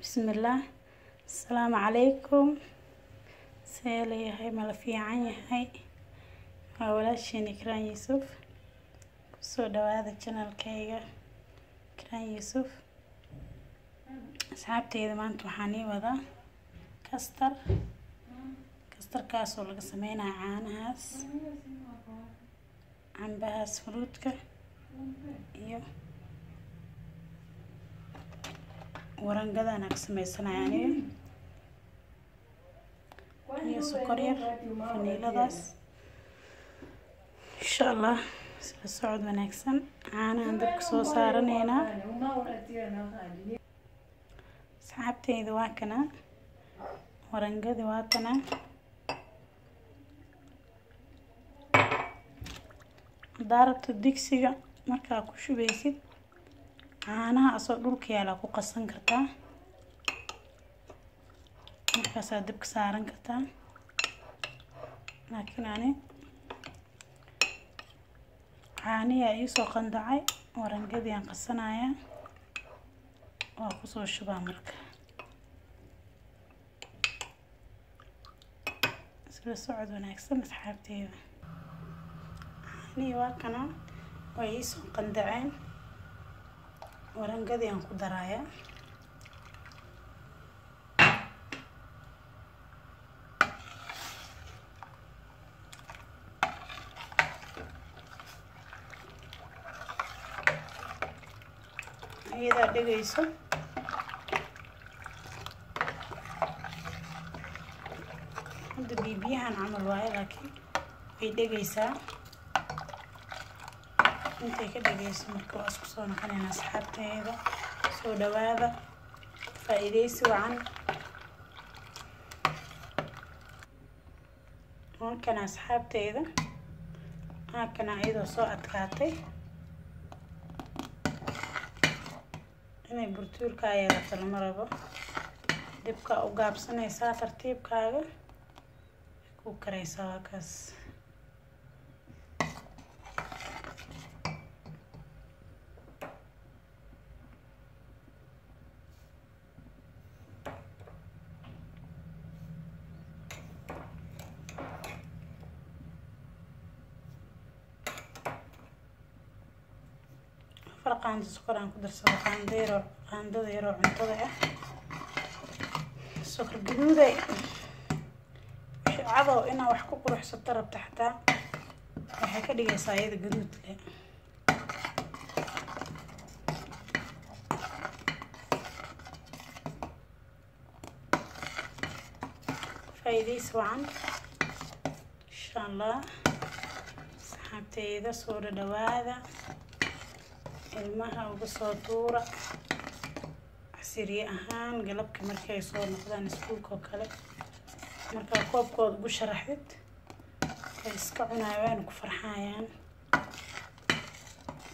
بسم الله. السلام عليكم. سيلي هاي ملفي عني هاي وولاشين إكران يوسف كسو دواذا channel كيغا إكران يوسف. أصحابتي إذا ما انتو حاني وذا كستر كاسو لغا سمينا عانهاس عنبهاس فروتك iyo warangadana ka sameysanaayaan iyo sokor yar vaniladaas insha Allah sida socod wanaagsan caanahan dabka soo saaraneena. asxaabteyda waa kana warangadi waa kana daarabta digsiga markaa ku shubeysid caanaha asoo dhulka yaala ku qasan kartaa markaas aad dabka saaran kartaa. laakiin ani caanihi ay soo qandacay warangadii aan qasanaya waa ku soo shubaa marka sida socod wanaagsan. asxaabteyda caanihi waa kana way soo qandaceen warangadii aan ku daraaya iyada dhageyso hadda bibiyahan camal waaye laakiin way dhageysaa intay ka dhageyso marka waa isku soo noqonaynaa. asxaabteyda soo dhawaada faa'iideysi wacan. halkan asxaabteyda halkan iyadoo soo adkaatay inay burtuurka yeelato lama rabo. dibka u gaabsanaysaa tartiibkaaga ku karaysaa waa kaas. فرقان سكر عن قدر سكر عن ديرو عنطده سكر جدودي عضو إنا وحكو قروح سترب تحتها وحكا ديجي صايد جدود له. فايدي سوعا إن شاء الله. صحابتي إذا صورة دواذا ilmaha uga soo tuura casiriye ahaan galabka markay soo noqdaan iskuulka oo kale marka koobkooda ugu sharaxid ay iska cunayaan ku farxayaan.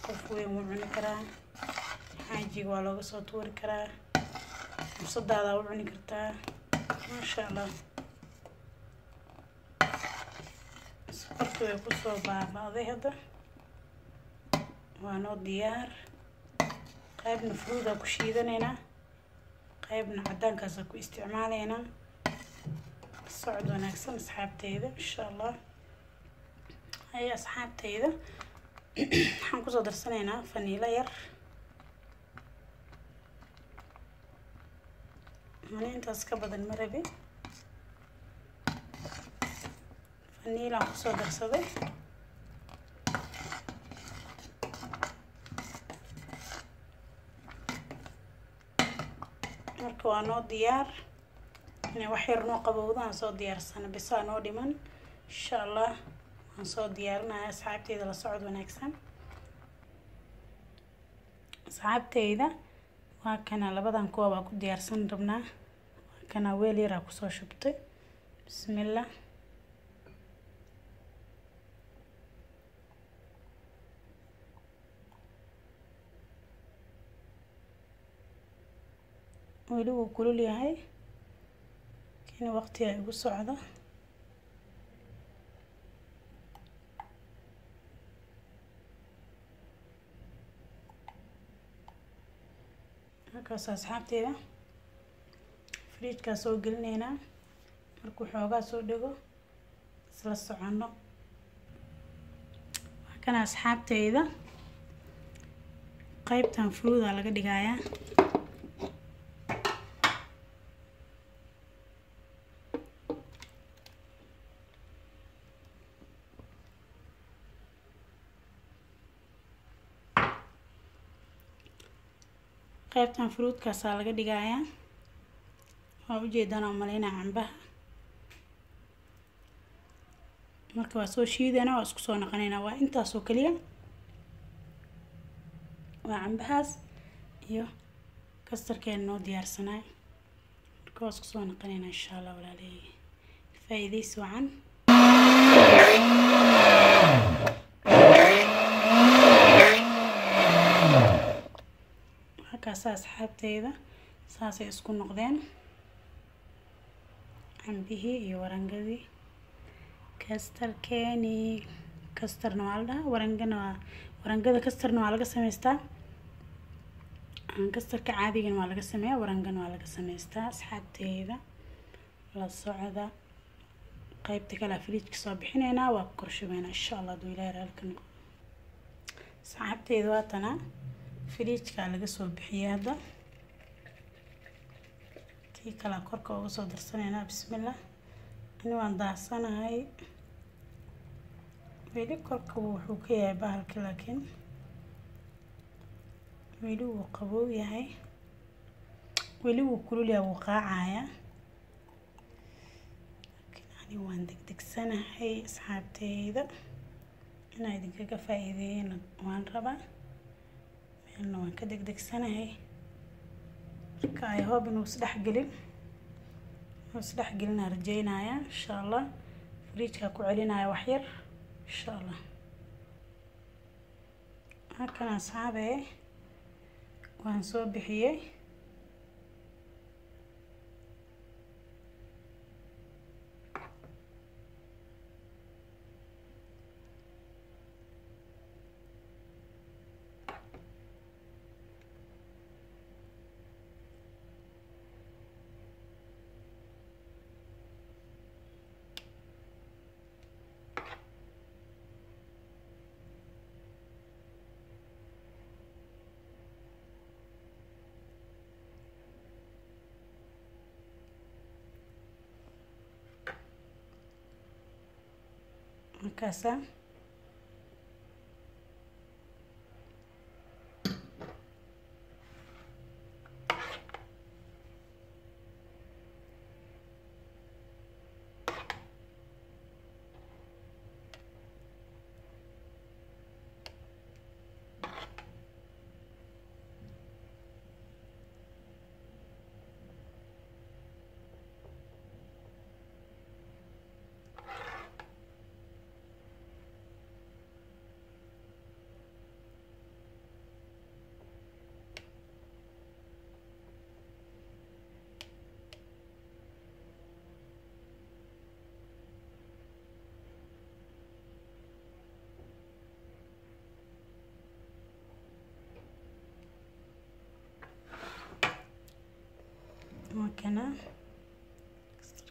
qof weyn wuu cuni karaa xaajiga waa looga soo tuuri karaa musadaada u cuni kartaa maasha Allah. sokortu way ku soo baabaaday hadda waanoo diyaar. qaybna fruuda ku shiidanayna qaybna cadaankaas ku isticmaalayna. socod wanaagsan asxaabteyda insha Allah. hay asxaabteyda waxaan ku soo darsanaynaa vanilla yar intaas ka badan ma rabi. vanilla ku soo darsaday marka waa noo diyaar. inay wax yar noo qabowdo aan soo diyaarsana bisaa noo dhiman insha Allah. waan soo diyaarinaya asxaabteyda la socod wanaagsan. asxaabteyda waa kana labadan koob aan ku diyaarsan rabnaa. waa kana weel yar aan kusoo shubtay. bismillah. weli wuu kulul yahay kani waqti ay ugu socdo. halkaas asxaabteyda fridge ka soo gelinayna markuu xoogaa soo dhigo isla socono kana asxaabteyda qaybtan fruit laga dhigayaa qaybtan fruit ka saa laga dhigayaa waa u jeedana maleynaa cambaha marka waa soo shiidana waa isku soo naqanayna waa intaas oo kaliya waa cambahaas iyo kastarkeena noo diyaarsanay marka waa isku soo naqanayna insha Allah walaalay faa'iideysi wacan halkaas asxaabteyda saasay isku noqdeen cambihii iyo warangadii kastarkeeni kastarna waa la warangada kastarna waa laga sameystaa kastarka caadigan waa laga sameeyaa warangana waa laga sameystaa asxaabteyda la socda qaybta kala fridge ka soo bixinayna waa ku korshubayna insha Allah duu ilaahay halkan asxaabteyda waatana fridge ka laga soo bixiyay hada tii kala korka uga soo darsanayna bismillah ani waan daasanahay weli korka wuxuu ka yahay bahalka laakiin weli wuu qabow yahay weli wuu kulul yahay wuu qaacaya laakiin ani waan degdegsanahay asxaabteyda inay idinkaga faa'iideeyeen waan rabaa meelna waan ka degdegsanahay marka ay hope inuu isdhex gelin rajaynaya insha Allah fridge ka ku celinaya wax yar insha Allah halkan asxaabe waan soo bixiyay markaasa makana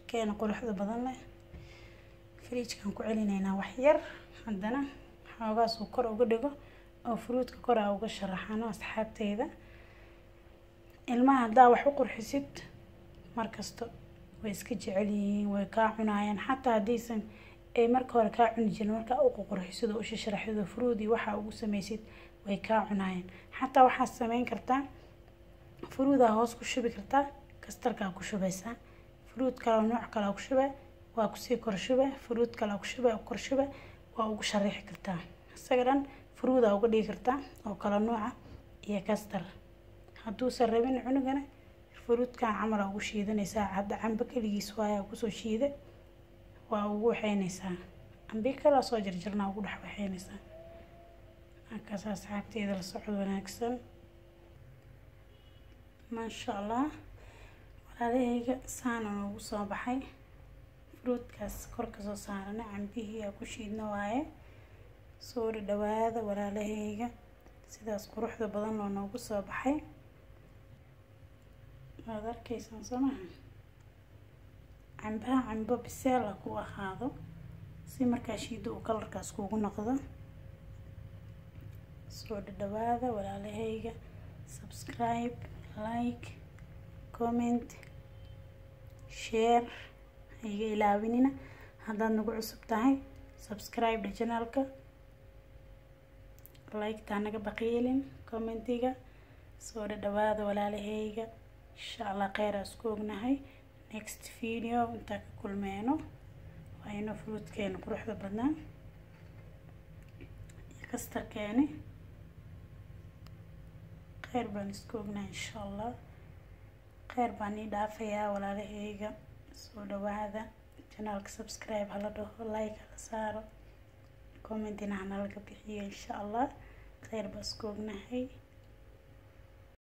keena quruxda badan leh fridge kan ku celinayna wax yar hadana xoogaas uu kor uga dhigo oo fruitka kor uga sharaxano asxaabteyda ilmaha hadaa wax u qurxisid markasto way iska jecel yihiin way ka cunayaan xataa hadaysan ay marka hore ka cuni jirin marka uu qurxisid oo sharaxido fruit waxa ugu sameysid way ka cunayaan xataa waxa sameyn kartaa fruit hoos ku shubi kartaa kastarka ku shubaysa fruit kala nooc kala ku shubay waa ku sii kor shubay fruit kala ku shubay kor shubay waa ugu sharaxi kartaa sagaran fruit uga dhigi kartaa oo kala nooca iyo kastar haduu sarabin cunugana fruit ka camal ugu shiidanaysa hadda camba kaligiis waa ku soo shiiday waa ugu waxaynaysa ambi kala soo jarjarna ugu dhax waxaynaysa akaas asxaabteyda la socod wanaagsan ma sha Allah walaalahayga saan ugu soo baxay fruitkaas kor ka soo saarana cambihi ku shiidna waaye soo dhawaada walaalahayga sidaas quruxda badan oo noogu soo baxay waad arkaysan samaha cambo biseel ku ahaado si markaa shiido uu kalarkaas kugu noqdo. soo dhawaada walaalahayga, subscribe, like, comment, share iga ilaawinina. haddaad nagu cusub tahay subscribe channelka, like taa naga baqiilin, commentiga. soo dhawaada walaalahayga, insha Allah khayr isku ognahay. next video inta ka kulmeeno waa inoo fruitkeena quruxda badnaa iyo kastarkeena. khayr baan isku ognahay insha Allah. khayr baan ii dhaafayaa walaalahayga. soo dhawaada channelka, subscribe hala dhaho, like hala saaro, commentina hana laga bixiyo insha Allah. khayr baan isku ognahay.